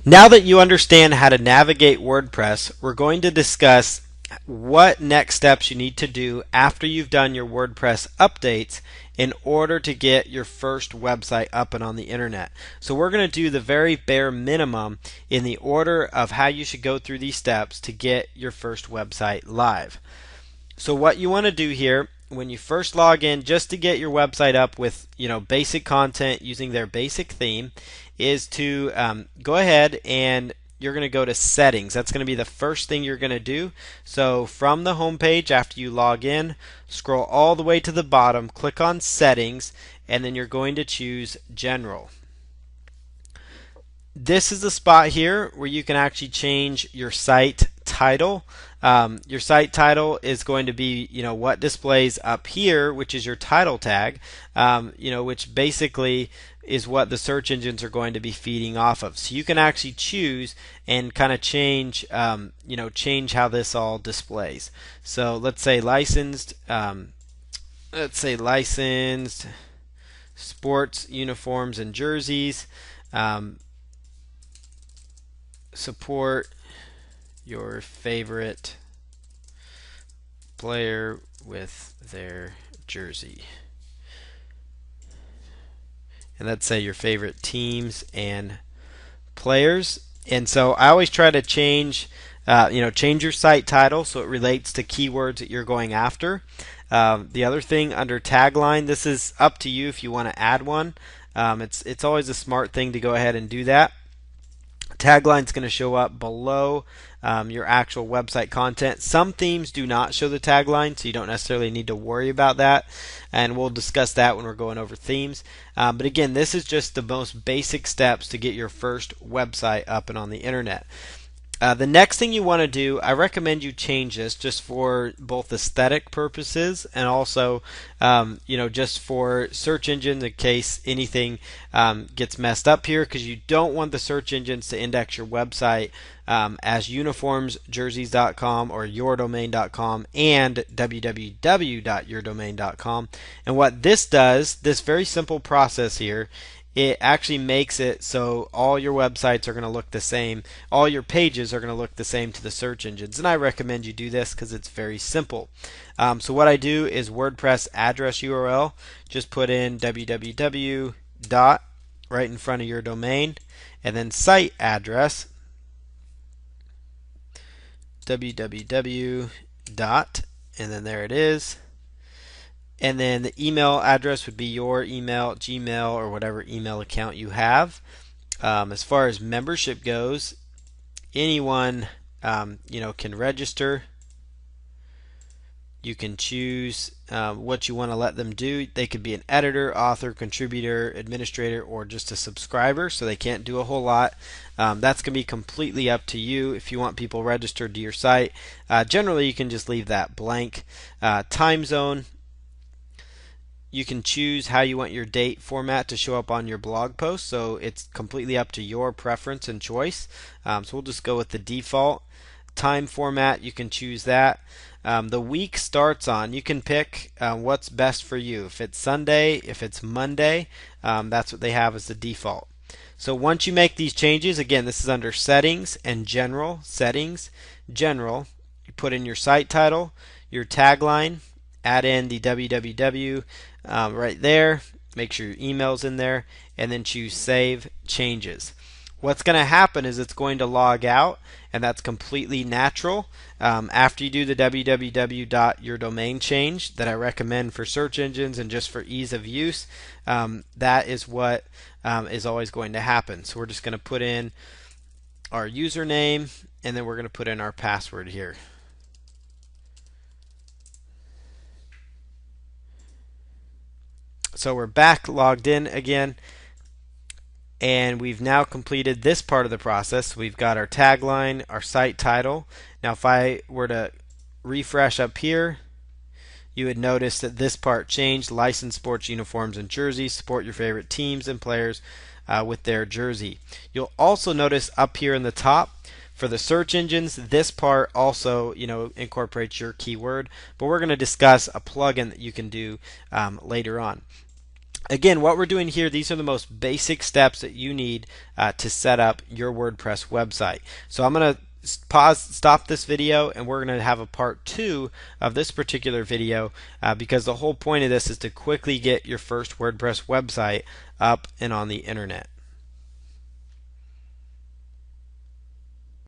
Now that you understand how to navigate WordPress, we're going to discuss what next steps you need to do after you've done your WordPress updates in order to get your first website up and on the internet. So we're going to do the very bare minimum in the order of how you should go through these steps to get your first website live. So what you want to do here when you first log in, just to get your website up with basic content using their basic theme, is to go ahead and you're going to go to settings. That's going to be the first thing you're going to do. So from the home page, after you log in, scroll all the way to the bottom, click on settings, and then you're going to choose general. This is the spot here where you can actually change your site title. Your site title is going to be what displays up here, which is your title tag, which basically is what the search engines are going to be feeding off of. So you can actually choose and kind of change change how this all displays. So let's say licensed sports uniforms and jerseys. Support your favorite player with their jersey. And let's say your favorite teams and players. And so I always try to change your site title so it relates to keywords that you're going after. The other thing under tagline, this is up to you if you want to add one. It's always a smart thing to go ahead and do that. Tagline is going to show up below your actual website content. Some themes do not show the tagline, so you don't necessarily need to worry about that, and we'll discuss that when we're going over themes. But again, this is just the most basic steps to get your first website up and on the internet. The next thing you want to do, I recommend you change this just for both aesthetic purposes and also just for search engines in case anything gets messed up here, because you don't want the search engines to index your website as uniformsjerseys.com or yourdomain.com and www.yourdomain.com. And what this does, this very simple process here, it actually makes it so all your websites are going to look the same. All your pages are going to look the same to the search engines. And I recommend you do this because it's very simple. So what I do is WordPress address URL. Just put in www dot right in front of your domain, and then site address www dot, and then there it is. And then the email address would be your email, Gmail, or whatever email account you have. As far as membership goes, anyone can register. You can choose what you want to let them do. They could be an editor, author, contributor, administrator, or just a subscriber, so they can't do a whole lot. That's going to be completely up to you if you want people registered to your site. Generally, you can just leave that blank. Time zone. You can choose how you want your date format to show up on your blog post, so it's completely up to your preference and choice. So we'll just go with the default. Time format, you can choose that. The week starts on, you can pick what's best for you. If it's Sunday, if it's Monday, that's what they have as the default. So once you make these changes, again, this is under settings and general. Settings, general, you put in your site title, your tagline, add in the www right there, make sure your email's in there, and then choose save changes. What's going to happen is it's going to log out, and that's completely natural. After you do the www.yourdomain change that I recommend for search engines and just for ease of use, that is what is always going to happen. So we're just going to put in our username, and then we're going to put in our password here. So we're back logged in again, and we've now completed this part of the process. We've got our tagline, our site title. Now if I were to refresh up here, you would notice that this part changed. Licensed sports uniforms and jerseys. Support your favorite teams and players with their jersey. You'll also notice up here in the top, for the search engines, this part also incorporates your keyword, but we're going to discuss a plugin that you can do later on. Again, what we're doing here, these are the most basic steps that you need to set up your WordPress website. So I'm going to stop this video, and we're going to have a part 2 of this particular video because the whole point of this is to quickly get your first WordPress website up and on the internet.